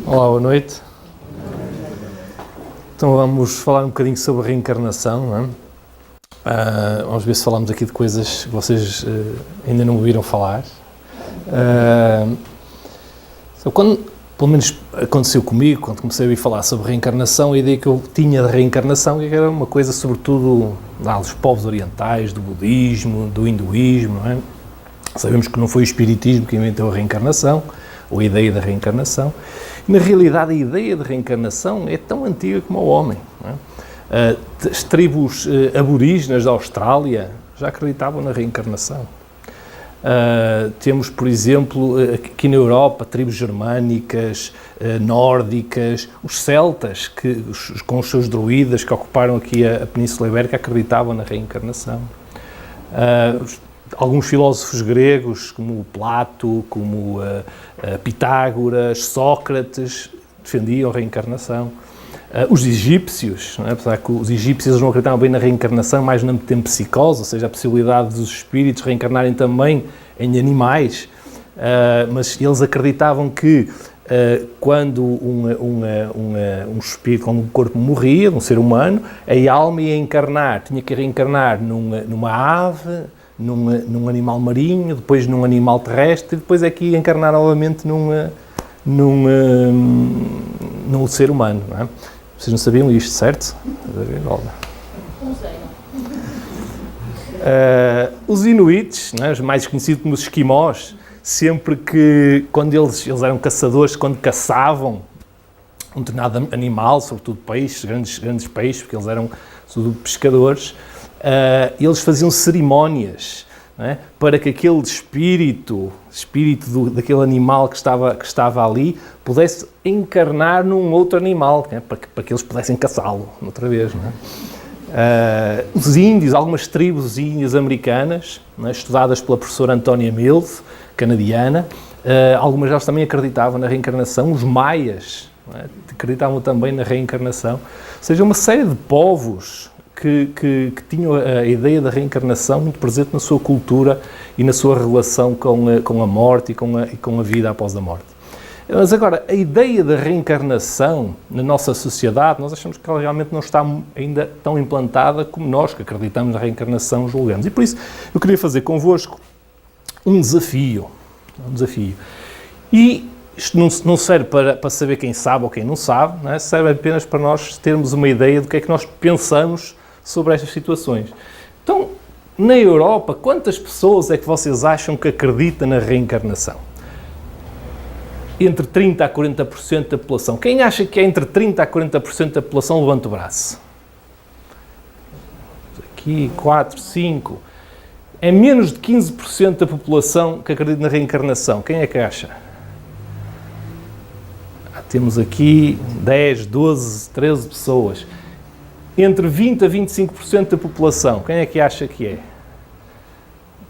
Olá, boa noite. Então vamos falar um bocadinho sobre a reencarnação, não é? Vamos ver se falamos aqui de coisas que vocês ainda não ouviram falar. Quando, pelo menos aconteceu comigo, quando comecei a ouvir falar sobre reencarnação, a ideia que eu tinha de reencarnação era uma coisa sobretudo dos povos orientais, do budismo, do hinduísmo, não é? Sabemos que não foi o espiritismo que inventou a reencarnação, ou a ideia da reencarnação. Na realidade, a ideia de reencarnação é tão antiga como o homem. Não é? As tribos aborígenas da Austrália já acreditavam na reencarnação. Temos, por exemplo, aqui na Europa, tribos germânicas, nórdicas, os celtas, com os seus druidas que ocuparam aqui a Península Ibérica, acreditavam na reencarnação. Alguns filósofos gregos, como Plato, como Pitágoras, Sócrates, defendiam a reencarnação. Os egípcios, não é? Apesar que os egípcios não acreditavam bem na reencarnação, mais na metempsicose, ou seja, a possibilidade dos espíritos reencarnarem também em animais, mas eles acreditavam que quando um espírito, quando um corpo morria, um ser humano, a alma ia encarnar, tinha que reencarnar numa ave, num animal marinho, depois num animal terrestre, e depois é que ia encarnar novamente num ser humano, não é? Vocês não sabiam isto, certo? Os inuites, não é? Os mais conhecidos como os esquimós, sempre que, quando eles eram caçadores, quando caçavam um determinado animal, sobretudo peixes, grandes peixes, porque eles eram sobretudo pescadores, eles faziam cerimónias, não é? Para que aquele espírito daquele animal que estava ali pudesse encarnar num outro animal, não é? para que eles pudessem caçá-lo outra vez. Não é? Os índios, algumas tribos índias americanas, não é? Estudadas pela professora Antónia Milde, canadiana, algumas delas também acreditavam na reencarnação. Os maias, não é? Acreditavam também na reencarnação. Ou seja, uma série de povos que tinham a ideia da reencarnação muito presente na sua cultura e na sua relação com a morte e com a vida após a morte. Mas agora, a ideia da reencarnação na nossa sociedade, nós achamos que ela realmente não está ainda tão implantada como nós, que acreditamos na reencarnação, julgamos. E por isso eu queria fazer convosco um desafio. E isto não serve para saber quem sabe ou quem não sabe, não é? Serve apenas para nós termos uma ideia do que é que nós pensamos sobre estas situações. Então, na Europa, quantas pessoas é que vocês acham que acreditam na reencarnação? Entre 30% a 40% da população. Quem acha que é entre 30% a 40% da população, levanta o braço. Aqui, 4, 5. É menos de 15% da população que acredita na reencarnação. Quem é que acha? Temos aqui 10, 12, 13 pessoas. Entre 20% a 25% da população, quem é que acha que é?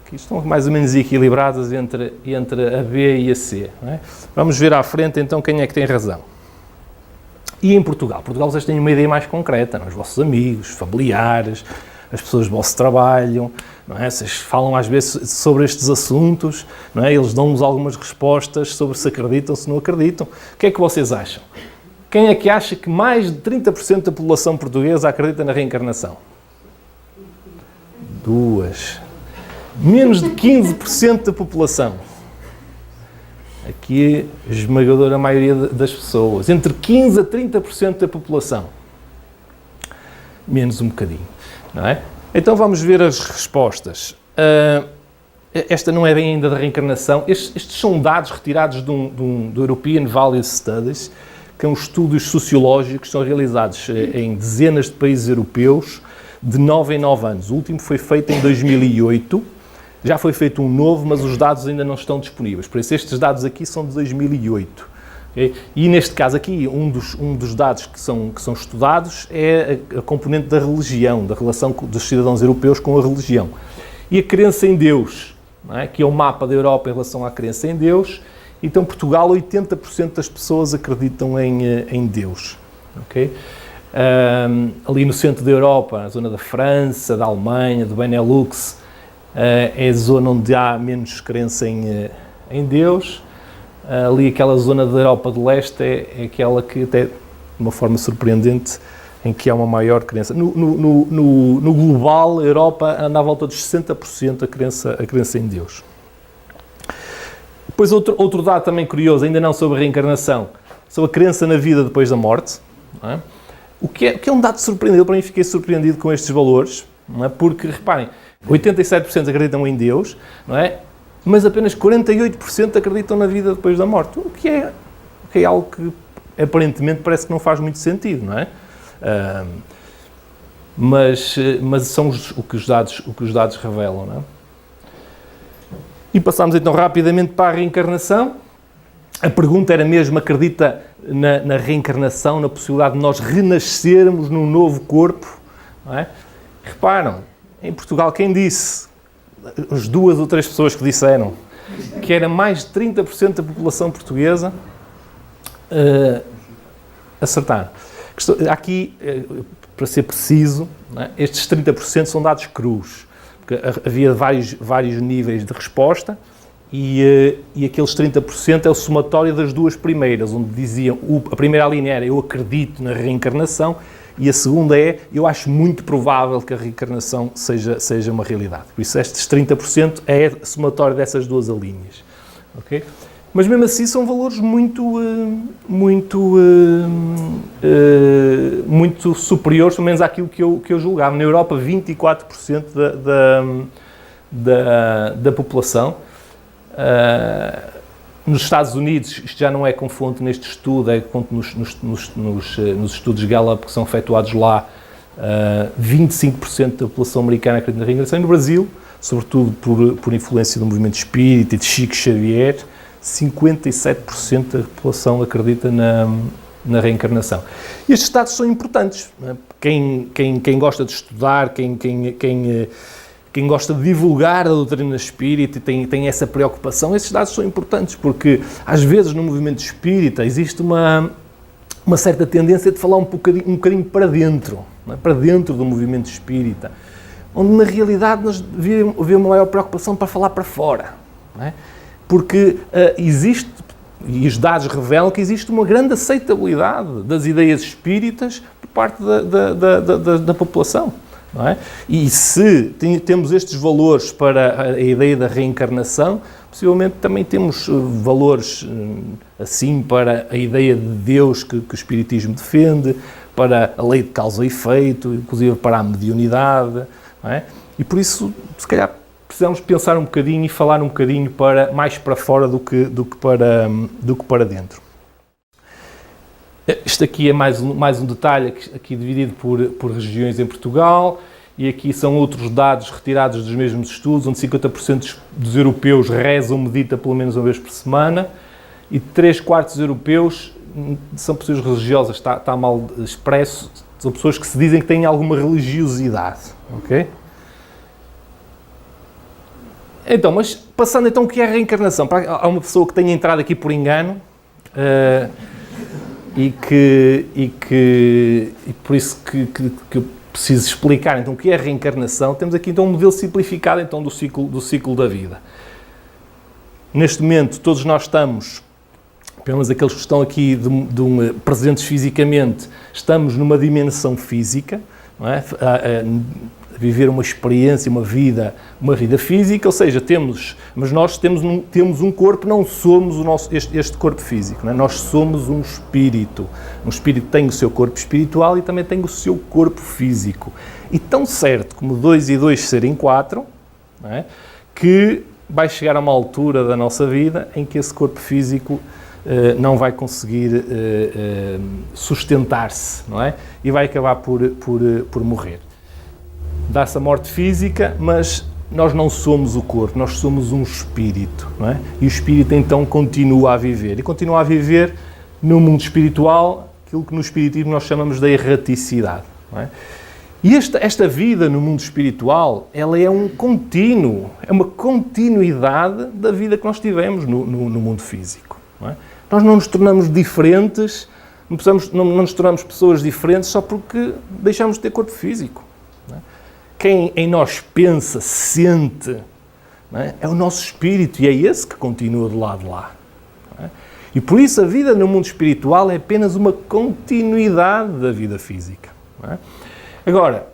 Aqui estão mais ou menos equilibradas entre a B e a C. Não é? Vamos ver à frente então quem é que tem razão. E em Portugal? Portugal vocês têm uma ideia mais concreta, não é? Os vossos amigos, familiares, as pessoas do vosso trabalho, não é? Vocês falam às vezes sobre estes assuntos, não é? Eles dão-nos algumas respostas sobre se acreditam ou se não acreditam. O que é que vocês acham? Quem é que acha que mais de 30% da população portuguesa acredita na reencarnação? 2. Menos de 15% da população. Aqui a esmagadora maioria das pessoas. Entre 15% a 30% da população. Menos um bocadinho, não é? Então vamos ver as respostas. Esta não é bem ainda da reencarnação. Estes são dados retirados do European Value Studies, que são estudos sociológicos que são realizados em dezenas de países europeus de 9 em 9 anos. O último foi feito em 2008, já foi feito um novo, mas os dados ainda não estão disponíveis. Por isso, estes dados aqui são de 2008. Okay? E neste caso aqui, um dos dados que são estudados é a componente da religião, da relação dos cidadãos europeus com a religião. E a crença em Deus, não é? Que é o mapa da Europa em relação à crença em Deus. Então, Portugal, 80% das pessoas acreditam em Deus. Okay? Ali no centro da Europa, na zona da França, da Alemanha, do Benelux, é a zona onde há menos crença em Deus. ali aquela zona da Europa do Leste é aquela que até, de uma forma surpreendente, em que há uma maior crença. No global, a Europa anda à volta dos 60% a crença em Deus. Depois outro dado também curioso, ainda não sobre a reencarnação, sobre a crença na vida depois da morte, não é? O que é um dado surpreendente, para mim fiquei surpreendido com estes valores, não é? Porque, reparem, 87% acreditam em Deus, não é? Mas apenas 48% acreditam na vida depois da morte, o que é algo que aparentemente parece que não faz muito sentido, não é? Mas são o que os dados revelam, não é? E passamos então rapidamente para a reencarnação. A pergunta era mesmo, acredita na reencarnação, na possibilidade de nós renascermos num novo corpo, não é? Reparam, em Portugal, quem disse? As 2 ou 3 pessoas que disseram que era mais de 30% da população portuguesa acertaram. Aqui, para ser preciso, não é? Estes 30% são dados crus, porque havia vários níveis de resposta e aqueles 30% é o somatório das 2 primeiras, onde diziam, a primeira linha era eu acredito na reencarnação e a segunda é eu acho muito provável que a reencarnação seja uma realidade. Por isso estes 30% é o somatório dessas 2 linhas. Okay? Mas mesmo assim são valores muito superiores, pelo menos àquilo que eu julgava. Na Europa, 24% da população. Nos Estados Unidos, isto já não é com fonte neste estudo, é com fonte nos estudos Gallup que são efetuados lá, 25% da população americana acredita na reencarnação. E no Brasil, sobretudo por influência do movimento espírita e de Chico Xavier, 57% da população acredita na reencarnação. E estes dados são importantes. Quem gosta de estudar, quem gosta de divulgar a doutrina espírita e tem essa preocupação, esses dados são importantes, porque às vezes no movimento espírita existe uma certa tendência de falar um bocadinho para dentro, não é? Para dentro do movimento espírita, onde na realidade nós devíamos haver uma maior preocupação para falar para fora, não é? Porque existe, e os dados revelam que existe uma grande aceitabilidade das ideias espíritas por parte da população. Não é? E se temos estes valores para a ideia da reencarnação, possivelmente também temos valores assim para a ideia de Deus que o Espiritismo defende, para a lei de causa e efeito, inclusive para a mediunidade, não é? E por isso, se calhar, precisamos pensar um bocadinho e falar um bocadinho mais para fora do que para dentro. Isto aqui é mais um detalhe, aqui dividido por regiões em Portugal, e aqui são outros dados retirados dos mesmos estudos, onde 50% dos europeus rezam, meditam pelo menos uma vez por semana, e 3/4 dos europeus são pessoas religiosas, está mal expresso, são pessoas que se dizem que têm alguma religiosidade, ok? Então, mas passando então o que é a reencarnação, há uma pessoa que tenha entrado aqui por engano, e por isso que eu preciso explicar então o que é a reencarnação. Temos aqui então um modelo simplificado então do ciclo da vida. Neste momento todos nós estamos, pelo menos aqueles que estão aqui presentes fisicamente, estamos numa dimensão física, não é? A viver uma experiência, uma vida física, ou seja, mas nós temos um corpo, não somos este corpo físico, não é? Nós somos um espírito. Um espírito tem o seu corpo espiritual e também tem o seu corpo físico. E tão certo como 2 e 2 serem 4, não é? Que vai chegar a uma altura da nossa vida em que esse corpo físico não vai conseguir sustentar-se, não é? E vai acabar por morrer. Dá-se a morte física, mas nós não somos o corpo, nós somos um espírito, não é? E o espírito então continua a viver. E continua a viver no mundo espiritual, aquilo que no espiritismo nós chamamos de erraticidade, não é? E esta vida no mundo espiritual, ela é um contínuo, é uma continuidade da vida que nós tivemos no mundo físico, não é? Nós não nos tornamos diferentes, não nos tornamos pessoas diferentes só porque deixamos de ter corpo físico. Quem em nós pensa, sente, não é? É o nosso espírito e é esse que continua do lado de lá. Não é? E por isso a vida no mundo espiritual é apenas uma continuidade da vida física. Não é? Agora,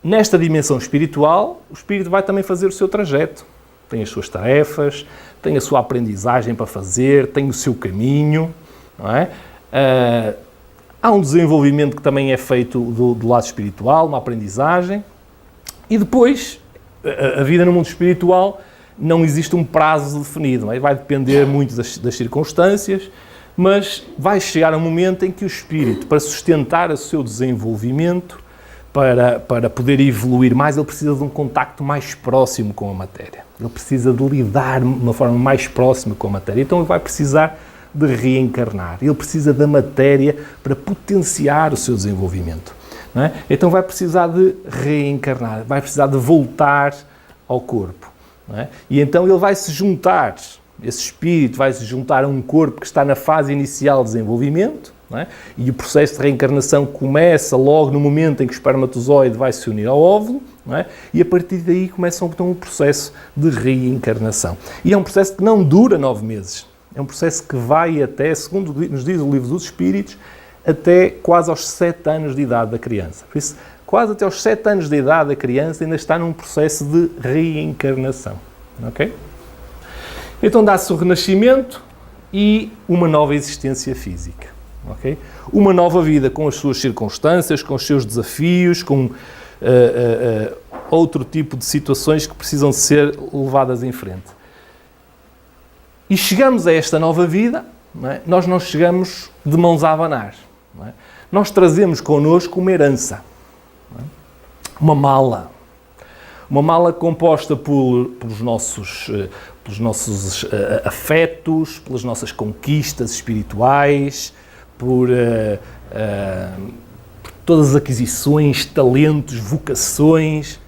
nesta dimensão espiritual, o espírito vai também fazer o seu trajeto. Tem as suas tarefas, tem a sua aprendizagem para fazer, tem o seu caminho. Não é? Há um desenvolvimento que também é feito do lado espiritual, uma aprendizagem. E depois, a vida no mundo espiritual não existe um prazo definido. Não é? Vai depender muito das circunstâncias, mas vai chegar um momento em que o espírito, para sustentar o seu desenvolvimento, para poder evoluir mais, ele precisa de um contacto mais próximo com a matéria. Ele precisa de lidar de uma forma mais próxima com a matéria. Então ele vai precisar de reencarnar. Ele precisa da matéria para potenciar o seu desenvolvimento. Não é? Então vai precisar de reencarnar, vai precisar de voltar ao corpo. Não é? E então ele vai se juntar, esse espírito vai se juntar a um corpo que está na fase inicial de desenvolvimento. Não é? E o processo de reencarnação começa logo no momento em que o espermatozoide vai se unir ao óvulo. Não é? E a partir daí começa então um processo de reencarnação. E é um processo que não dura 9 meses. É um processo que vai até, segundo nos diz o Livro dos Espíritos, até quase aos 7 anos de idade da criança. Por isso, quase até aos 7 anos de idade da criança ainda está num processo de reencarnação. Ok? Então dá-se o renascimento e uma nova existência física. Okay? Uma nova vida com as suas circunstâncias, com os seus desafios, com outro tipo de situações que precisam ser levadas em frente. E chegamos a esta nova vida, não é? Nós não chegamos de mãos a abanar. Não é? Nós trazemos connosco uma herança, não é? Uma mala composta pelos nossos afetos, pelas nossas conquistas espirituais, por todas as aquisições, talentos, vocações,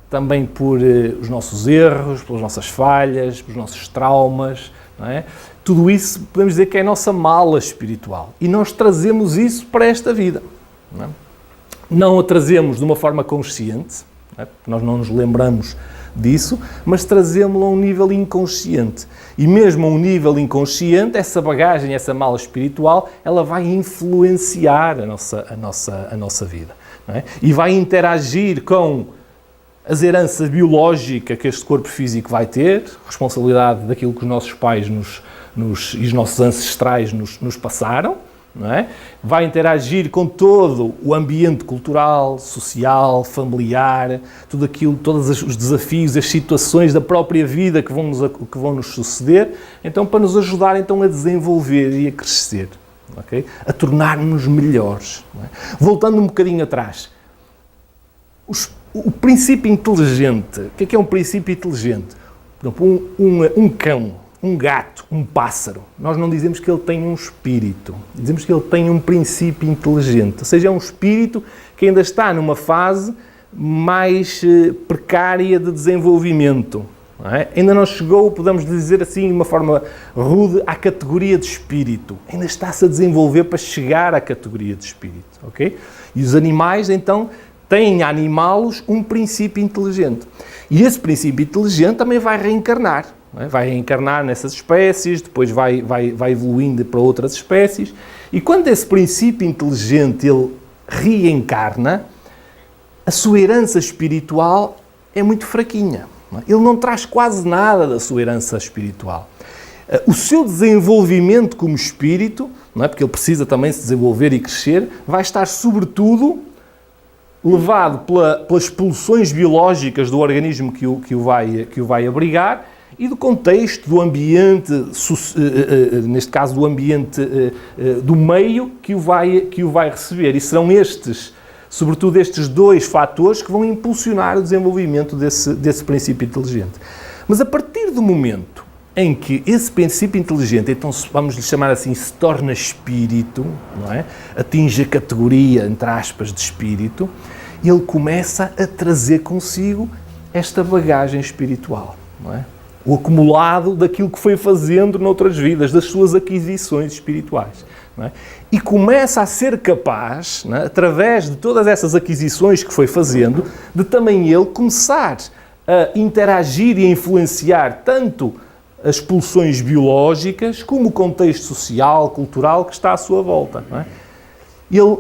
também por os nossos erros, pelas nossas falhas, pelos nossos traumas. Não é? Tudo isso podemos dizer que é a nossa mala espiritual. E nós trazemos isso para esta vida. Não é? Não a trazemos de uma forma consciente, não é? Porque nós não nos lembramos disso, mas trazemos-la a um nível inconsciente. E mesmo a um nível inconsciente, essa bagagem, essa mala espiritual, ela vai influenciar a nossa vida. Não é? E vai interagir com as heranças biológicas que este corpo físico vai ter, responsabilidade daquilo que os nossos pais e os nossos ancestrais nos passaram, não é? Vai interagir com todo o ambiente cultural, social, familiar, tudo aquilo, todos os desafios, as situações da própria vida que vão nos suceder, então para nos ajudar então, a desenvolver e a crescer, okay? A tornar-nos melhores. Não é? Voltando um bocadinho atrás, o princípio inteligente, o que é um princípio inteligente? Por exemplo, um cão, um gato, um pássaro, nós não dizemos que ele tem um espírito, dizemos que ele tem um princípio inteligente, ou seja, é um espírito que ainda está numa fase mais precária de desenvolvimento. Não é? Ainda não chegou, podemos dizer assim, de uma forma rude, à categoria de espírito. Ainda está-se a desenvolver para chegar à categoria de espírito. Okay? E os animais, então, têm a animá-los um princípio inteligente. E esse princípio inteligente também vai reencarnar. Não é? Vai reencarnar nessas espécies, depois vai evoluindo para outras espécies. E quando esse princípio inteligente ele reencarna, a sua herança espiritual é muito fraquinha. Não é? Ele não traz quase nada da sua herança espiritual. O seu desenvolvimento como espírito, não é? Porque ele precisa também se desenvolver e crescer, vai estar sobretudo levado pelas pulsões biológicas do organismo que o vai abrigar e do contexto, do ambiente, neste caso do ambiente do meio que o vai receber. E serão sobretudo estes dois fatores que vão impulsionar o desenvolvimento desse princípio inteligente. Mas a partir do momento em que esse princípio inteligente, então vamos lhe chamar assim, se torna espírito, não é? Atinge a categoria, entre aspas, de espírito, ele começa a trazer consigo esta bagagem espiritual, não é? O acumulado daquilo que foi fazendo noutras vidas, das suas aquisições espirituais. Não é? E começa a ser capaz, não é? Através de todas essas aquisições que foi fazendo, de também ele começar a interagir e a influenciar tanto as pulsões biológicas como o contexto social, cultural que está à sua volta. Não é? Ele,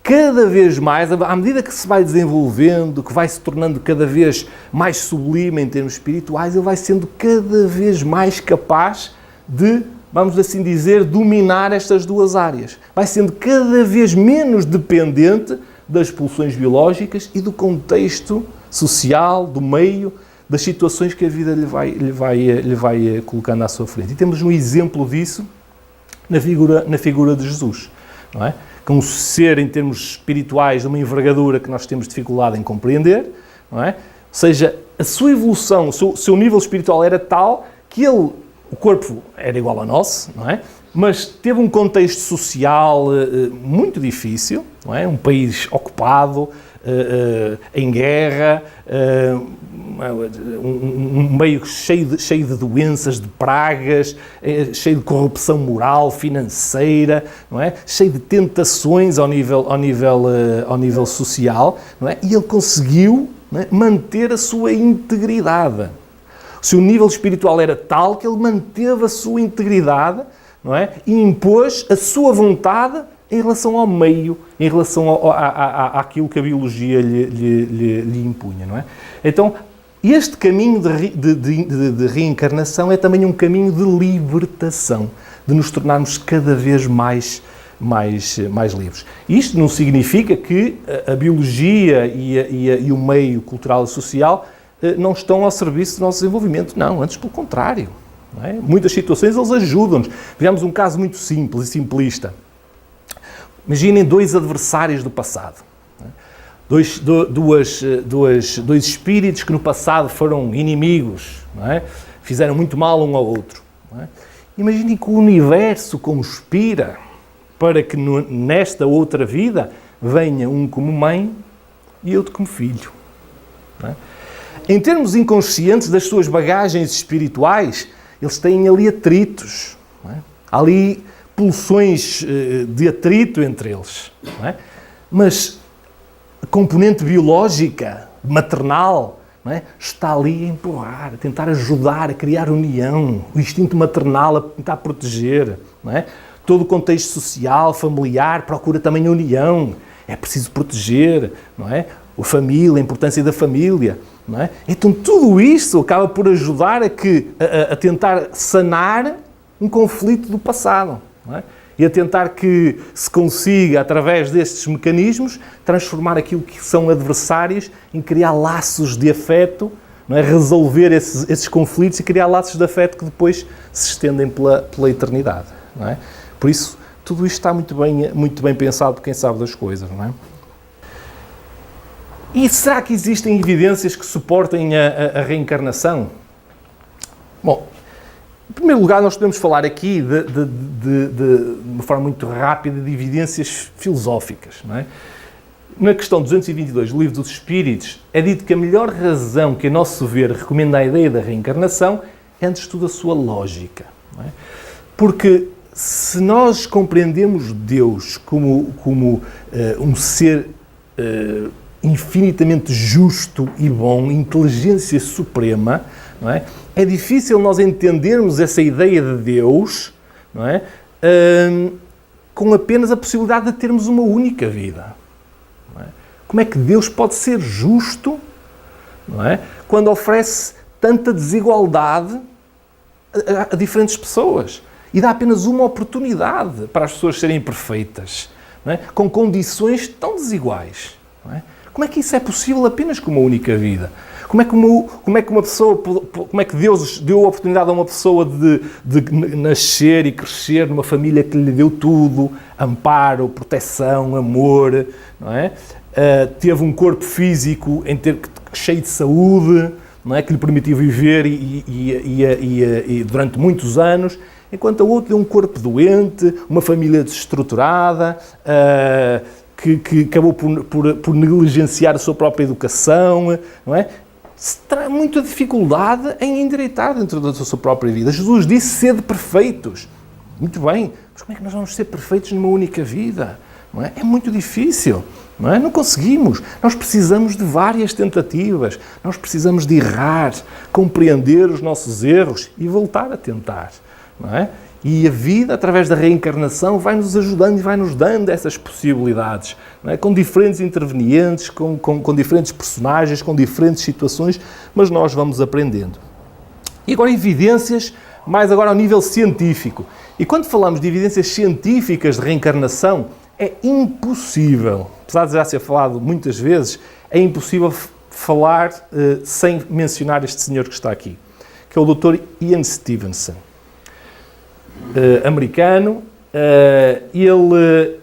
cada vez mais, à medida que se vai desenvolvendo, que vai se tornando cada vez mais sublime em termos espirituais, ele vai sendo cada vez mais capaz de, vamos assim dizer, dominar estas duas áreas. Vai sendo cada vez menos dependente das pulsões biológicas e do contexto social, do meio, das situações que a vida lhe vai colocando à sua frente. E temos um exemplo disso na figura de Jesus, não é? Que um ser, em termos espirituais, de uma envergadura que nós temos dificuldade em compreender, não é? Ou seja, a sua evolução, o seu nível espiritual era tal que o corpo era igual ao nosso, não é? Mas teve um contexto social muito difícil, não é? Um país ocupado, em guerra, um meio cheio de doenças, de pragas, cheio de corrupção moral, financeira, não é? Cheio de tentações ao nível social, não é? E ele conseguiu, não é, manter a sua integridade. O seu nível espiritual era tal que ele manteve a sua integridade, não é? E impôs a sua vontade em relação ao meio, em relação àquilo que a biologia lhe impunha, não é? Então, este caminho de reencarnação é também um caminho de libertação, de nos tornarmos cada vez mais livres. Isto não significa que a biologia e o meio cultural e social não estão ao serviço do nosso desenvolvimento. Não, antes pelo contrário. Não é? Muitas situações eles ajudam-nos. Vejamos um caso muito simples e simplista. Imaginem dois adversários do passado. Dois espíritos que no passado foram inimigos, não é? Fizeram muito mal um ao outro. Não é? Imaginem que o universo conspira para que nesta outra vida venha um como mãe e outro como filho. Não é? Em termos inconscientes das suas bagagens espirituais, eles têm ali atritos. Não é? Há ali pulsões de atrito entre eles. Não é? Mas a componente biológica, maternal, não é? Está ali a empurrar, a tentar ajudar, a criar união, o instinto maternal a tentar proteger. Não é? Todo o contexto social, familiar, procura também a união. É preciso proteger, não é? A família, a importância da família. Não é? Então tudo isto acaba por ajudar a tentar sanar um conflito do passado. Não é? E a tentar que se consiga, através destes mecanismos, transformar aquilo que são adversários em criar laços de afeto, não é? Resolver esses conflitos e criar laços de afeto que depois se estendem pela eternidade. Não é? Por isso, tudo isto está muito bem pensado por quem sabe das coisas. Não é? E será que existem evidências que suportem a reencarnação? Bom, em primeiro lugar, nós podemos falar aqui de uma forma muito rápida de evidências filosóficas. Não é? Na questão 222 do Livro dos Espíritos, é dito que a melhor razão que, a nosso ver, recomenda a ideia da reencarnação é, antes de tudo, a sua lógica. Não é? Porque se nós compreendemos Deus como um ser infinitamente justo e bom, inteligência suprema, não é? É difícil nós entendermos essa ideia de Deus, não é? Com apenas a possibilidade de termos uma única vida. Não é? Como é que Deus pode ser justo, não é? Quando oferece tanta desigualdade a diferentes pessoas e dá apenas uma oportunidade para as pessoas serem perfeitas, não é? Com condições tão desiguais. Não é? Como é que isso é possível apenas com uma única vida? Como é que Deus deu a oportunidade a uma pessoa de nascer e crescer numa família que lhe deu tudo, amparo, proteção, amor, não é? Teve um corpo físico cheio de saúde, não é? Que lhe permitiu viver e durante muitos anos, enquanto a outra deu um corpo doente, uma família desestruturada, que acabou por negligenciar a sua própria educação, não é? Terá muita dificuldade em endireitar dentro da sua própria vida. Jesus disse: sede perfeitos. Muito bem, mas como é que nós vamos ser perfeitos numa única vida? não é? É muito difícil, não é? Não conseguimos. Nós precisamos de várias tentativas, nós precisamos de errar, compreender os nossos erros e voltar a tentar, não é? E a vida, através da reencarnação, vai-nos ajudando e vai-nos dando essas possibilidades, não é? Com diferentes intervenientes, com diferentes personagens, com diferentes situações, mas nós vamos aprendendo. E agora evidências, mais agora ao nível científico. E quando falamos de evidências científicas de reencarnação, é impossível, apesar de já ser falado muitas vezes, é impossível falar sem mencionar este senhor que está aqui, que é o Dr. Ian Stevenson. Americano, ele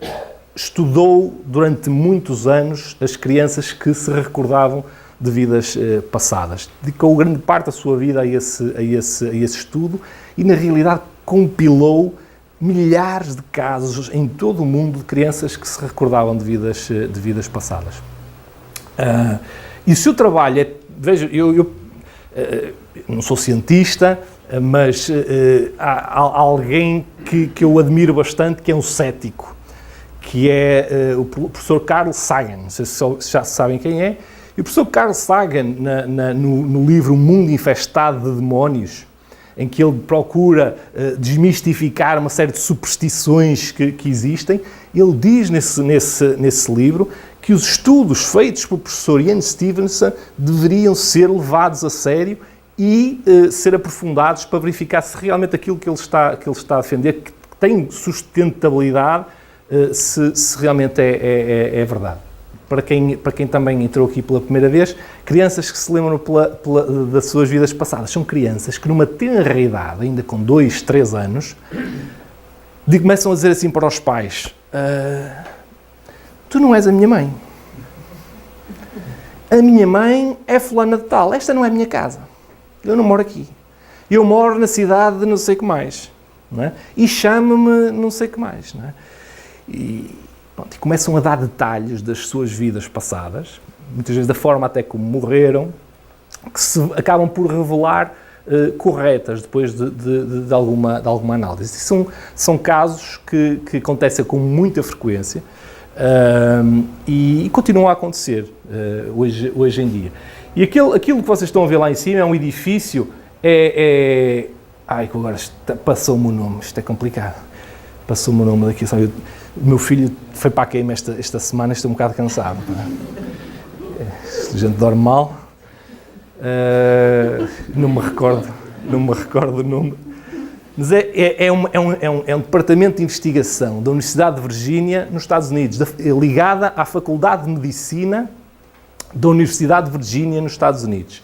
estudou durante muitos anos as crianças que se recordavam de vidas passadas. Dedicou grande parte da sua vida a esse estudo e, na realidade, compilou milhares de casos em todo o mundo de crianças que se recordavam de vidas passadas. E o seu trabalho é... Veja, eu não sou cientista, mas há alguém que eu admiro bastante, que é um cético, que é o professor Carl Sagan. Não sei se já sabem quem é. E o professor Carl Sagan, no livro O Mundo Infestado de Demónios, em que ele procura desmistificar uma série de superstições que existem, ele diz nesse livro que os estudos feitos pelo professor Ian Stevenson deveriam ser levados a sério e ser aprofundados para verificar se realmente aquilo que ele está a defender que tem sustentabilidade, se realmente é verdade. Para quem também entrou aqui pela primeira vez, crianças que se lembram das suas vidas passadas são crianças que numa tenra idade, ainda com 2, 3 anos, começam a dizer assim para os pais: tu não és a minha mãe. A minha mãe é fulana de tal. Esta não é a minha casa. Eu não moro aqui. Eu moro na cidade de não sei o que mais. Não é? E chama-me não sei o que mais. Não é? E começam a dar detalhes das suas vidas passadas, muitas vezes da forma até como morreram, que se acabam por revelar corretas depois de alguma análise. São casos que acontecem com muita frequência e continuam a acontecer hoje em dia. E aquilo que vocês estão a ver lá em cima é um edifício, Ai, que agora passou-me o nome, isto é complicado. Passou-me o nome daqui, sabe? O meu filho foi para a queima esta semana, estou um bocado cansado. A gente dorme mal. Não me recordo o nome. Mas é um departamento de investigação da Universidade de Virgínia, nos Estados Unidos, ligada à Faculdade de Medicina da Universidade de Virgínia, nos Estados Unidos.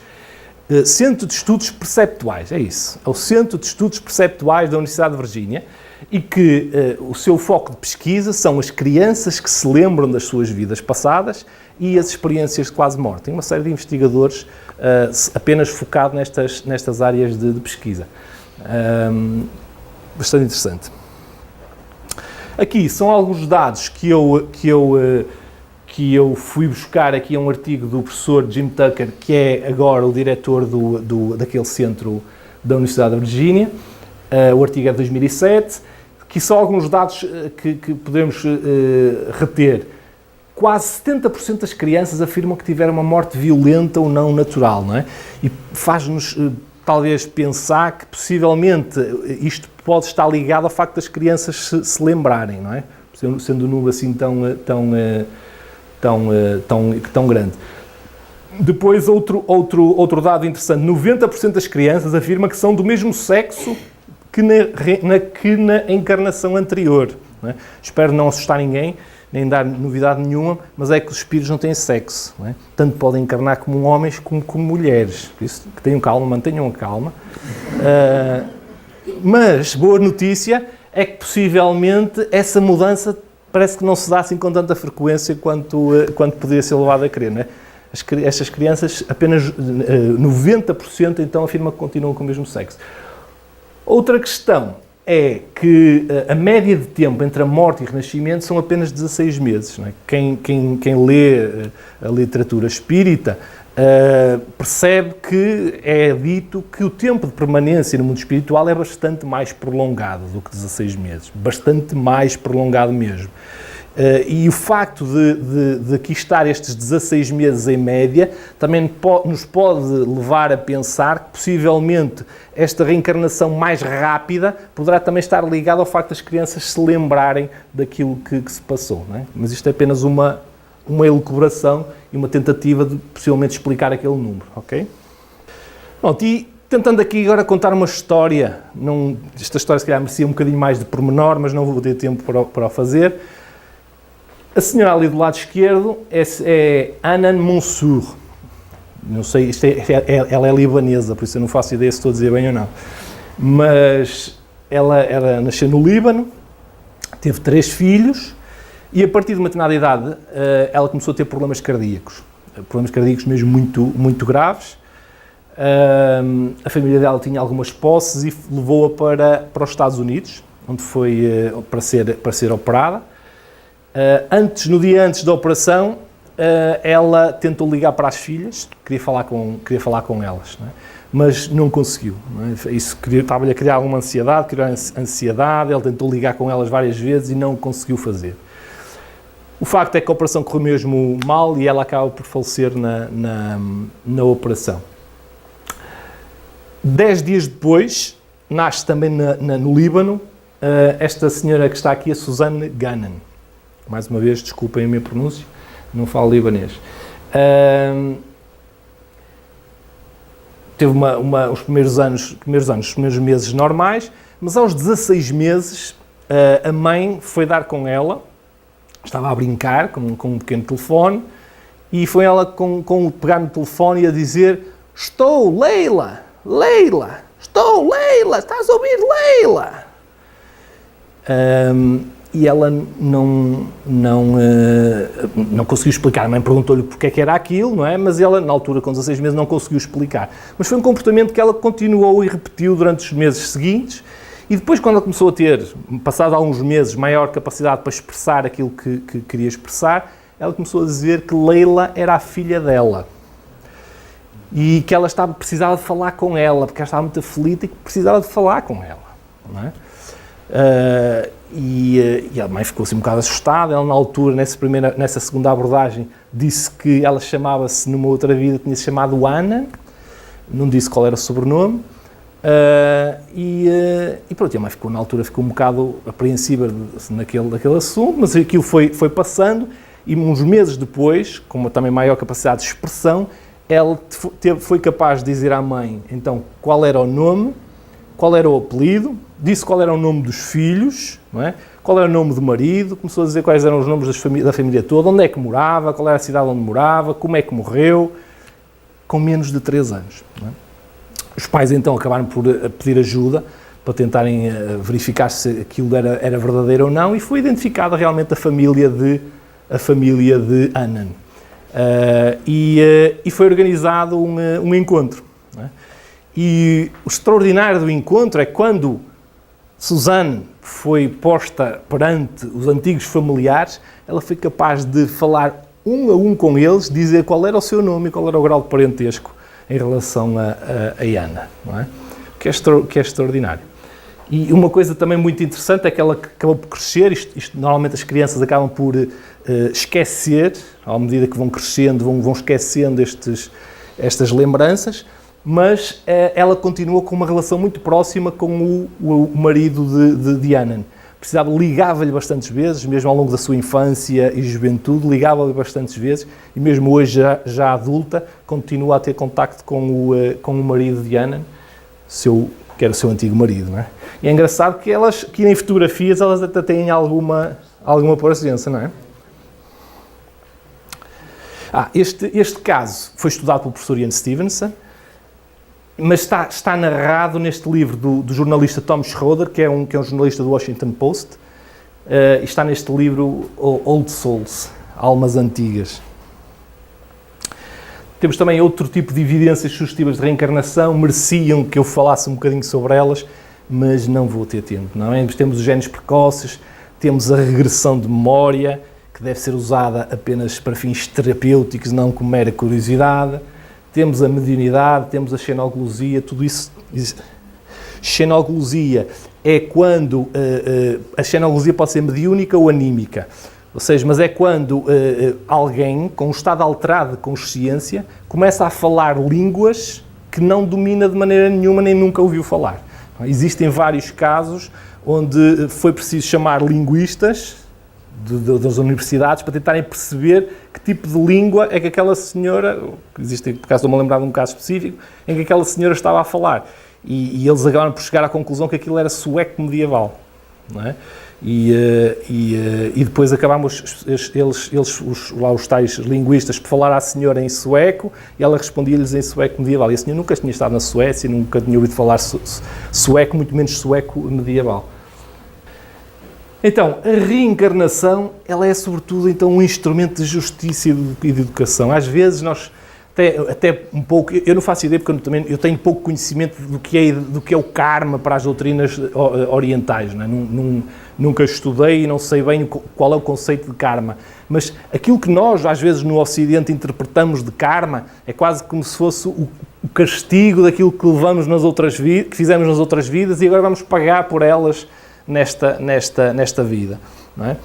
Centro de Estudos Perceptuais, é isso. É o Centro de Estudos Perceptuais da Universidade de Virgínia e que o seu foco de pesquisa são as crianças que se lembram das suas vidas passadas e as experiências de quase morte. Tem uma série de investigadores apenas focado nestas áreas de pesquisa. Bastante interessante. Aqui são alguns dados que eu fui buscar. Aqui é um artigo do professor Jim Tucker, que é agora o diretor daquele centro da Universidade de Virgínia. O artigo é de 2007. Aqui são alguns dados que podemos reter. Quase 70% das crianças afirmam que tiveram uma morte violenta ou não natural, não é? E faz-nos talvez pensar que possivelmente isto pode estar ligado ao facto das crianças se lembrarem, não é? Sendo um número assim tão grande. Depois, outro dado interessante: 90% das crianças afirmam que são do mesmo sexo que na encarnação anterior. Não é? Espero não assustar ninguém, nem dar novidade nenhuma, mas é que os espíritos não têm sexo. Não é? Tanto podem encarnar como homens como mulheres. Por isso, que tenham calma, mantenham a calma. Mas, boa notícia, é que possivelmente essa mudança parece que não se dá assim com tanta frequência quanto poderia ser levado a crer. Não é? Estas crianças, apenas 90% então afirmam que continuam com o mesmo sexo. Outra questão é que a média de tempo entre a morte e o renascimento são apenas 16 meses. Não é? Quem lê a literatura espírita percebe que é dito que o tempo de permanência no mundo espiritual é bastante mais prolongado do que 16 meses. Bastante mais prolongado mesmo. E o facto de aqui estar estes 16 meses em média também nos pode levar a pensar que possivelmente esta reencarnação mais rápida poderá também estar ligada ao facto das crianças se lembrarem daquilo que se passou. Não é? Mas isto é apenas uma elucubração e uma tentativa de possivelmente explicar aquele número. Ok? Pronto, e tentando aqui agora contar uma história, esta história se calhar merecia um bocadinho mais de pormenor, mas não vou ter tempo para o fazer. A senhora ali do lado esquerdo é Anan Mansour. Não sei, ela é libanesa, por isso eu não faço ideia se estou a dizer bem ou não. Mas ela nasceu no Líbano, teve 3 filhos e a partir de uma determinada idade ela começou a ter problemas cardíacos. Problemas cardíacos mesmo muito, muito graves. A família dela tinha algumas posses e levou-a para os Estados Unidos, onde foi para ser operada. No dia antes da operação, ela tentou ligar para as filhas, queria falar com elas, não é? Mas não conseguiu. Não é? Isso estava-lhe a criar alguma ansiedade, ele tentou ligar com elas várias vezes e não conseguiu fazer. O facto é que a operação correu mesmo mal e ela acaba por falecer na operação. 10 dias depois, nasce também no Líbano esta senhora que está aqui, a Suzanne Ganan. Mais uma vez, desculpem a minha pronúncia, não falo libanês. Teve os primeiros meses normais, mas aos 16 meses a mãe foi dar com ela, estava a brincar com um pequeno telefone, e foi ela pegar no telefone e a dizer: "Estou, Leila, estou, Leila, estás a ouvir, Leila?" E ela não conseguiu explicar. A mãe perguntou-lhe porque é que era aquilo, não é? Mas ela, na altura, com 16 meses, não conseguiu explicar. Mas foi um comportamento que ela continuou e repetiu durante os meses seguintes. E depois, quando ela começou a ter, passados alguns meses, maior capacidade para expressar aquilo que queria expressar, ela começou a dizer que Leila era a filha dela. E que ela precisava de falar com ela, porque ela estava muito aflita e que precisava de falar com ela, não é? E a mãe ficou assim um bocado assustada. Ela, na altura, nessa segunda abordagem, disse que ela chamava-se, numa outra vida, tinha-se chamado Ana, não disse qual era o sobrenome, e pronto, e a mãe ficou, na altura, um bocado apreensiva naquele assunto, mas aquilo foi passando, e uns meses depois, com uma também maior capacidade de expressão, ela foi capaz de dizer à mãe, então, qual era o nome, qual era o apelido, disse qual era o nome dos filhos, não é? Qual era o nome do marido, começou a dizer quais eram os nomes da família toda, onde é que morava, qual era a cidade onde morava, como é que morreu, com menos de 3 anos. Não é? Os pais então acabaram por pedir ajuda para tentarem verificar se aquilo era verdadeiro ou não, e foi identificada realmente a família de Anan. E foi organizado um encontro. Não é? E o extraordinário do encontro é quando Suzanne foi posta perante os antigos familiares, ela foi capaz de falar um a um com eles, dizer qual era o seu nome e qual era o grau de parentesco em relação a Ana, não é? Que é extraordinário. E uma coisa também muito interessante é que ela acabou por crescer, isto normalmente as crianças acabam por esquecer, à medida que vão crescendo, vão esquecendo estas lembranças, mas ela continua com uma relação muito próxima com o marido de Anan. Ligava-lhe bastantes vezes, mesmo ao longo da sua infância e juventude, ligava-lhe bastantes vezes, e mesmo hoje, já adulta, continua a ter contacto com o marido de Anan, que era o seu antigo marido, não é? E é engraçado que em fotografias elas até têm alguma parecença, não é? Este caso foi estudado pelo professor Ian Stevenson, mas está narrado neste livro do jornalista Tom Schroeder, que é um jornalista do Washington Post, e está neste livro Old Souls, Almas Antigas. Temos também outro tipo de evidências sugestivas de reencarnação, mereciam que eu falasse um bocadinho sobre elas, mas não vou ter tempo, não é? Temos os genes precoces, temos a regressão de memória, que deve ser usada apenas para fins terapêuticos, não como mera curiosidade. Temos a mediunidade, temos a xenoglosia, tudo isso. Xenoglosia é quando a xenoglosia pode ser mediúnica ou anímica. Ou seja, mas é quando alguém com um estado alterado de consciência começa a falar línguas que não domina de maneira nenhuma nem nunca ouviu falar. Existem vários casos onde foi preciso chamar linguistas das universidades para tentarem perceber que tipo de língua é que aquela senhora, existe, por acaso estou-me a lembrar de um caso específico, em que aquela senhora estava a falar. E eles acabaram por chegar à conclusão que aquilo era sueco medieval. Não é? E depois acabámos, lá os tais linguistas, por falar à senhora em sueco, e ela respondia-lhes em sueco medieval. E a senhora nunca tinha estado na Suécia, nunca tinha ouvido falar sueco, muito menos sueco medieval. Então, a reencarnação, ela é sobretudo então, um instrumento de justiça e de educação. Às vezes nós, até um pouco, eu não faço ideia porque eu tenho pouco conhecimento do que é o karma para as doutrinas orientais. Não é? Nunca estudei e não sei bem qual é o conceito de karma. Mas aquilo que nós, às vezes, no Ocidente interpretamos de karma é quase como se fosse o castigo daquilo que levamos nas outras vidas, que fizemos nas outras vidas e agora vamos pagar por elas nesta vida. Não é?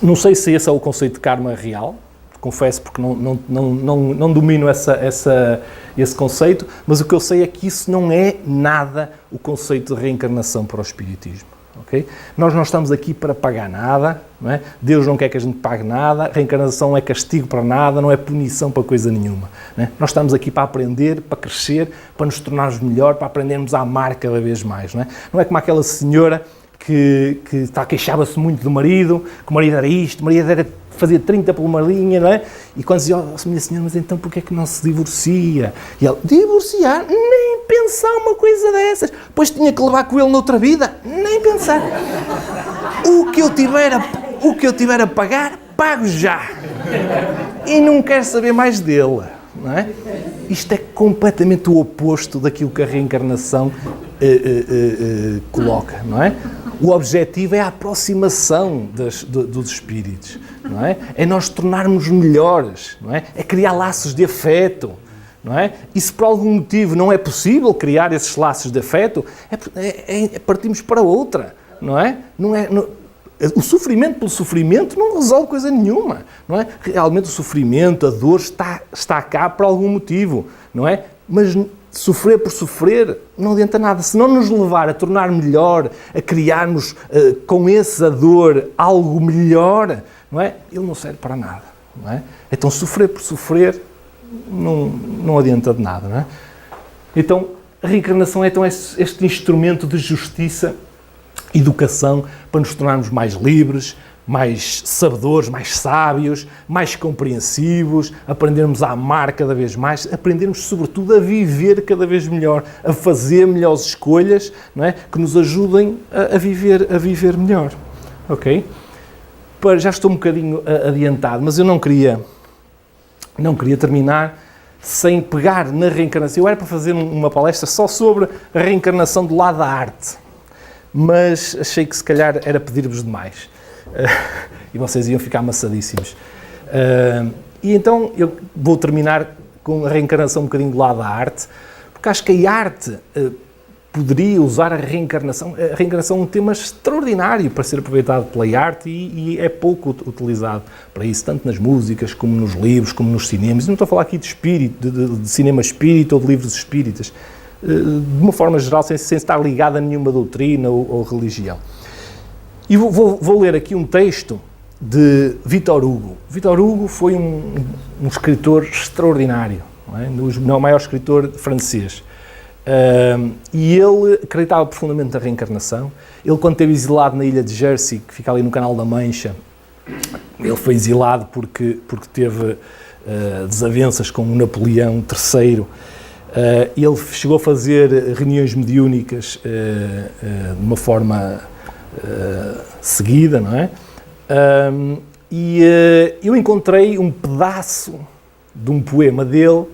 Não sei se esse é o conceito de karma real, confesso porque não domino esse conceito, mas o que eu sei é que isso não é nada o conceito de reencarnação para o espiritismo. Okay? Nós não estamos aqui para pagar nada, não é? Deus não quer que a gente pague nada, reencarnação não é castigo para nada, não é punição para coisa nenhuma. Não é? Nós estamos aqui para aprender, para crescer, para nos tornarmos melhor, para aprendermos a amar cada vez mais. Não é como aquela senhora que queixava-se muito do marido, que o marido era isto, o marido era fazia 30 por uma linha, não é? E quando dizia, minha senhora, mas então porquê é que não se divorcia? E ele, divorciar? Nem pensar uma coisa dessas. Depois tinha que levar com ele noutra vida? Nem pensar. O que eu tiver a pagar, pago já. E não quero saber mais dele, não é? Isto é completamente o oposto daquilo que a reencarnação coloca, não é? O objetivo é a aproximação dos espíritos, não é? É nós tornarmos melhores, não é? É criar laços de afeto, não é? E se por algum motivo não é possível criar esses laços de afeto, partimos para outra, não é? O sofrimento pelo sofrimento não resolve coisa nenhuma, não é? Realmente o sofrimento, a dor está cá por algum motivo, não é? Mas sofrer por sofrer não adianta nada. Se não nos levar a tornar melhor, a criarmos com essa dor algo melhor, não é? Ele não serve para nada, não é? Então sofrer por sofrer não adianta de nada, não é? Então a reencarnação é então este instrumento de justiça, educação, para nos tornarmos mais livres, mais sabedores, mais sábios, mais compreensivos, aprendermos a amar cada vez mais, aprendermos sobretudo a viver cada vez melhor, a fazer melhores escolhas, não é? Que nos ajudem a viver melhor. Ok? Já estou um bocadinho adiantado, mas eu não queria terminar sem pegar na reencarnação. Eu era para fazer uma palestra só sobre a reencarnação do lado da arte, mas achei que se calhar era pedir-vos demais. E vocês iam ficar amassadíssimos. E então eu vou terminar com a reencarnação um bocadinho do lado da arte, porque acho que a arte poderia usar a reencarnação. A reencarnação é um tema extraordinário para ser aproveitado pela arte e é pouco utilizado para isso, tanto nas músicas, como nos livros, como nos cinemas. Não estou a falar aqui de espírito, de cinema espírita ou de livros espíritas, de uma forma geral, sem estar ligado a nenhuma doutrina ou religião. E vou ler aqui um texto de Victor Hugo. Victor Hugo foi um escritor extraordinário, não é? O maior escritor francês. E ele acreditava profundamente na reencarnação. Ele, quando esteve exilado na ilha de Jersey, que fica ali no Canal da Mancha, ele foi exilado porque teve desavenças com o Napoleão III. Ele chegou a fazer reuniões mediúnicas de uma forma seguida, não é? E eu encontrei um pedaço de um poema dele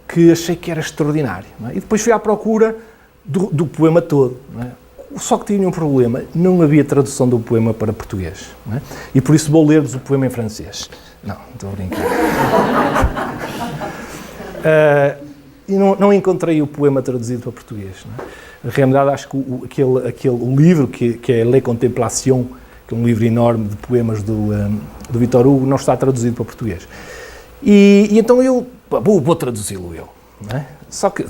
que achei que era extraordinário, não é? E depois fui à procura do poema todo, não é? Só que tinha um problema, não havia tradução do poema para português, não é? E por isso vou ler-vos o poema em francês. Não estou a brincar. E não encontrei o poema traduzido para português, não é? Na realidade, acho que o livro, que é Les Contemplations, que é um livro enorme de poemas do Victor Hugo, não está traduzido para português. E então eu, vou traduzi-lo eu, não é? Só que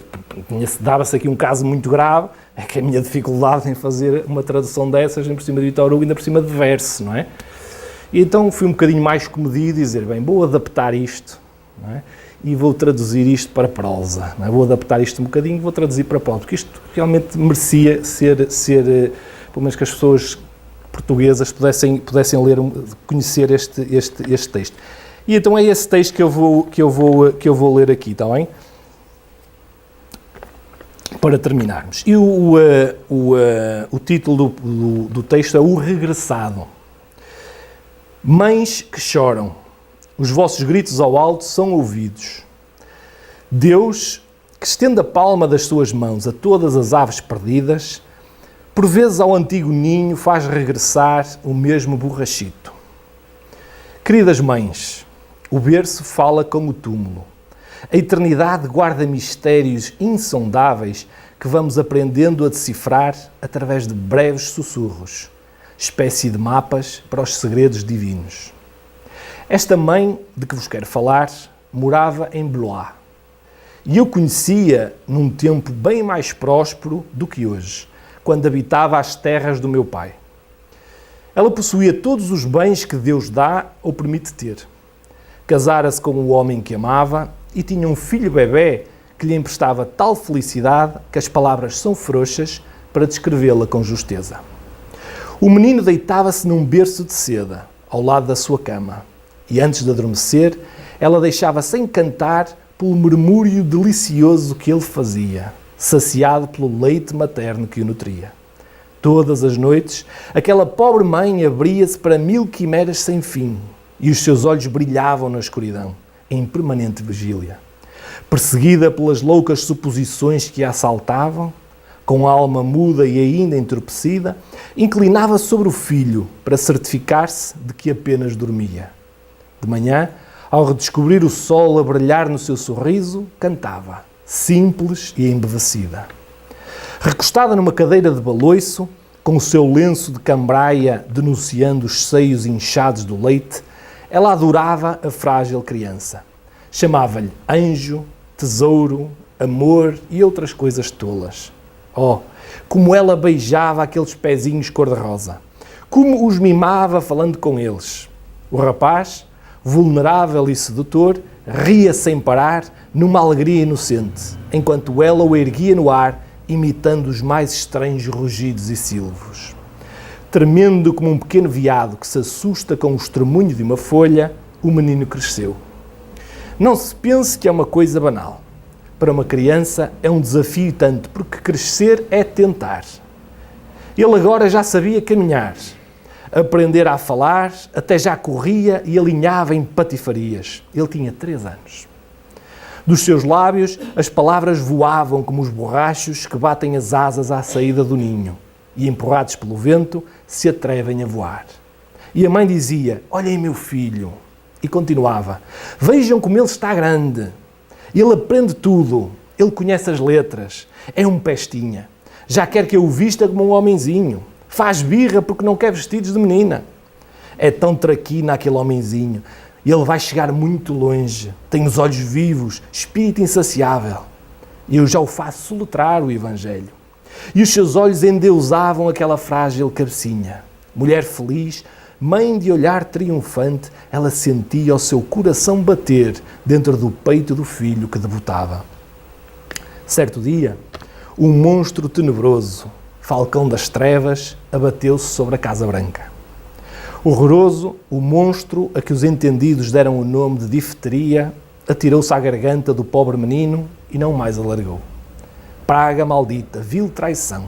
dava-se aqui um caso muito grave, é que a minha dificuldade em fazer uma tradução dessas, ainda por cima de Victor Hugo, ainda por cima de verso, não é? E então fui um bocadinho mais comedido e dizer, bem, vou adaptar isto, não é? E vou traduzir isto para prosa, não é? Vou adaptar isto um bocadinho e vou traduzir para prosa, porque isto realmente merecia ser pelo menos que as pessoas portuguesas pudessem ler, conhecer este texto. E então é esse texto que eu vou ler aqui, está bem? Para terminarmos. E o título do texto é O Regressado. Mães que choram, os vossos gritos ao alto são ouvidos. Deus, que estende a palma das suas mãos a todas as aves perdidas, por vezes ao antigo ninho faz regressar o mesmo borrachito. Queridas mães, o berço fala com o túmulo. A eternidade guarda mistérios insondáveis que vamos aprendendo a decifrar através de breves sussurros, espécie de mapas para os segredos divinos. Esta mãe de que vos quero falar morava em Blois e eu conhecia num tempo bem mais próspero do que hoje, quando habitava as terras do meu pai. Ela possuía todos os bens que Deus dá ou permite ter. Casara-se com o homem que amava e tinha um filho bebé que lhe emprestava tal felicidade que as palavras são frouxas para descrevê-la com justeza. O menino deitava-se num berço de seda, ao lado da sua cama, e antes de adormecer, ela deixava-se encantar pelo murmúrio delicioso que ele fazia, saciado pelo leite materno que o nutria. Todas as noites, aquela pobre mãe abria-se para 1000 quimeras sem fim, e os seus olhos brilhavam na escuridão, em permanente vigília. Perseguida pelas loucas suposições que a assaltavam, com a alma muda e ainda entorpecida, inclinava-se sobre o filho para certificar-se de que apenas dormia. De manhã, ao redescobrir o sol a brilhar no seu sorriso, cantava, simples e embevecida. Recostada numa cadeira de baloiço, com o seu lenço de cambraia denunciando os seios inchados do leite, ela adorava a frágil criança. Chamava-lhe anjo, tesouro, amor e outras coisas tolas. Oh, como ela beijava aqueles pezinhos cor-de-rosa! Como os mimava falando com eles! O rapaz, vulnerável e sedutor, ria sem parar, numa alegria inocente, enquanto ela o erguia no ar, imitando os mais estranhos rugidos e silvos. Tremendo como um pequeno veado que se assusta com o estremunho de uma folha, o menino cresceu. Não se pense que é uma coisa banal. Para uma criança é um desafio tanto, porque crescer é tentar. Ele agora já sabia caminhar, aprender a falar, até já corria e alinhava em patifarias. Ele tinha 3 anos. Dos seus lábios, as palavras voavam como os borrachos que batem as asas à saída do ninho e, empurrados pelo vento, se atrevem a voar. E a mãe dizia, olhem meu filho, e continuava, vejam como ele está grande. Ele aprende tudo, ele conhece as letras, é um pestinha. Já quer que eu o vista como um homenzinho. Faz birra porque não quer vestidos de menina. É tão traquina aquele homenzinho. Ele vai chegar muito longe. Tem os olhos vivos, espírito insaciável. E eu já o faço soletrar o Evangelho. E os seus olhos endeusavam aquela frágil cabecinha. Mulher feliz, mãe de olhar triunfante, ela sentia o seu coração bater dentro do peito do filho que debutava. Certo dia, um monstro tenebroso, falcão das trevas, abateu-se sobre a Casa Branca. Horroroso, o monstro, a que os entendidos deram o nome de difteria, atirou-se à garganta do pobre menino e não mais alargou. Praga maldita, vil traição.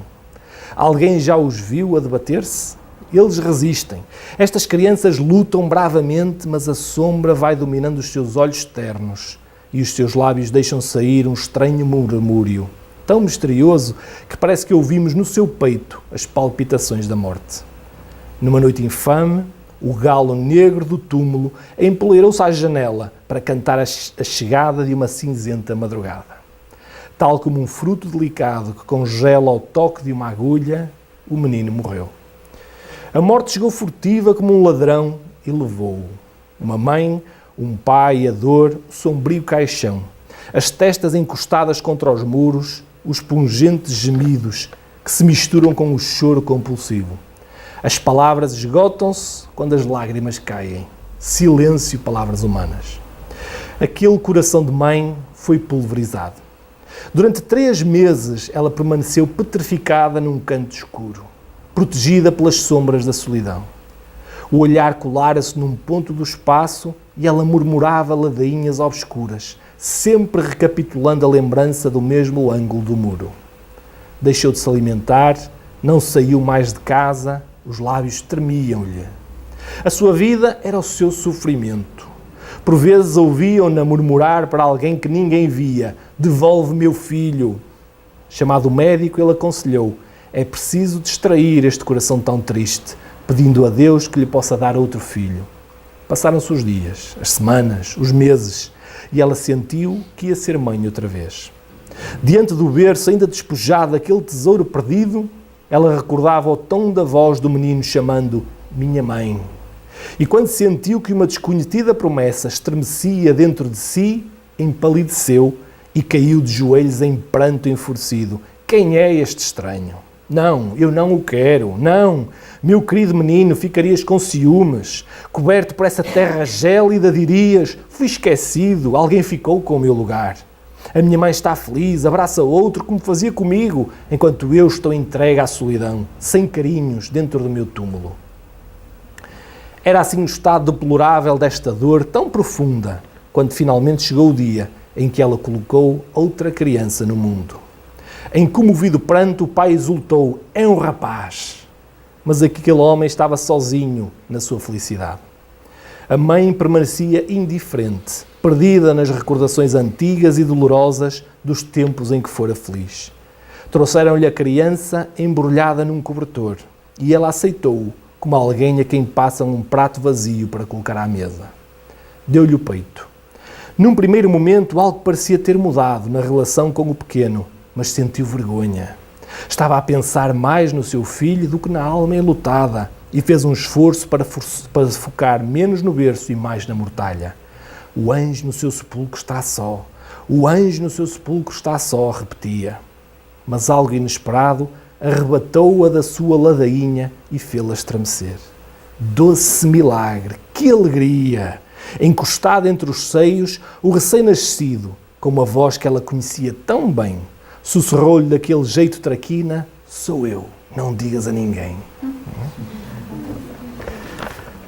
Alguém já os viu a debater-se? Eles resistem. Estas crianças lutam bravamente, mas a sombra vai dominando os seus olhos ternos e os seus lábios deixam sair um estranho murmúrio, tão misterioso que parece que ouvimos no seu peito as palpitações da morte. Numa noite infame, o galo negro do túmulo empoleirou-se à janela para cantar a chegada de uma cinzenta madrugada. Tal como um fruto delicado que congela ao toque de uma agulha, o menino morreu. A morte chegou furtiva como um ladrão e levou-o. Uma mãe, um pai, a dor, o sombrio caixão, as testas encostadas contra os muros, os pungentes gemidos que se misturam com o choro compulsivo. As palavras esgotam-se quando as lágrimas caem. Silêncio, palavras humanas. Aquele coração de mãe foi pulverizado. Durante 3 meses ela permaneceu petrificada num canto escuro, protegida pelas sombras da solidão. O olhar colara-se num ponto do espaço e ela murmurava ladainhas obscuras, sempre recapitulando a lembrança do mesmo ângulo do muro. Deixou de se alimentar, não saiu mais de casa, os lábios tremiam-lhe. A sua vida era o seu sofrimento. Por vezes ouviam-na murmurar para alguém que ninguém via: devolve meu filho. Chamado o médico, ele aconselhou: é preciso distrair este coração tão triste, pedindo a Deus que lhe possa dar outro filho. Passaram-se os dias, as semanas, os meses, e ela sentiu que ia ser mãe outra vez. Diante do berço, ainda despojado daquele tesouro perdido, ela recordava o tom da voz do menino chamando minha mãe. E quando sentiu que uma desconhecida promessa estremecia dentro de si, empalideceu e caiu de joelhos em pranto enfurecido. Quem é este estranho? Não, eu não o quero. Não, meu querido menino, ficarias com ciúmes. Coberto por essa terra gélida, dirias: fui esquecido, alguém ficou com o meu lugar. A minha mãe está feliz, abraça outro como fazia comigo, enquanto eu estou entregue à solidão, sem carinhos, dentro do meu túmulo. Era assim o estado deplorável desta dor tão profunda, quando finalmente chegou o dia em que ela colocou outra criança no mundo. Em comovido pranto, o pai exultou: é um rapaz. Mas aquele homem estava sozinho na sua felicidade. A mãe permanecia indiferente, perdida nas recordações antigas e dolorosas dos tempos em que fora feliz. Trouxeram-lhe a criança embrulhada num cobertor e ela aceitou-o como alguém a quem passam um prato vazio para colocar à mesa. Deu-lhe o peito. Num primeiro momento, algo parecia ter mudado na relação com o pequeno, mas sentiu vergonha. Estava a pensar mais no seu filho do que na alma enlutada e fez um esforço para focar menos no berço e mais na mortalha. O anjo no seu sepulcro está só. O anjo no seu sepulcro está só, repetia. Mas algo inesperado arrebatou-a da sua ladainha e fê-la estremecer. Doce milagre, que alegria! Encostado entre os seios, o recém-nascido, com uma voz que ela conhecia tão bem, sussurrou-lhe daquele jeito traquina: sou eu, não digas a ninguém.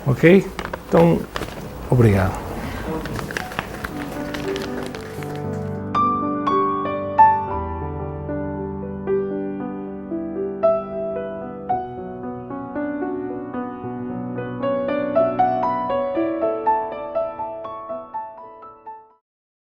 Ok? Então, obrigado.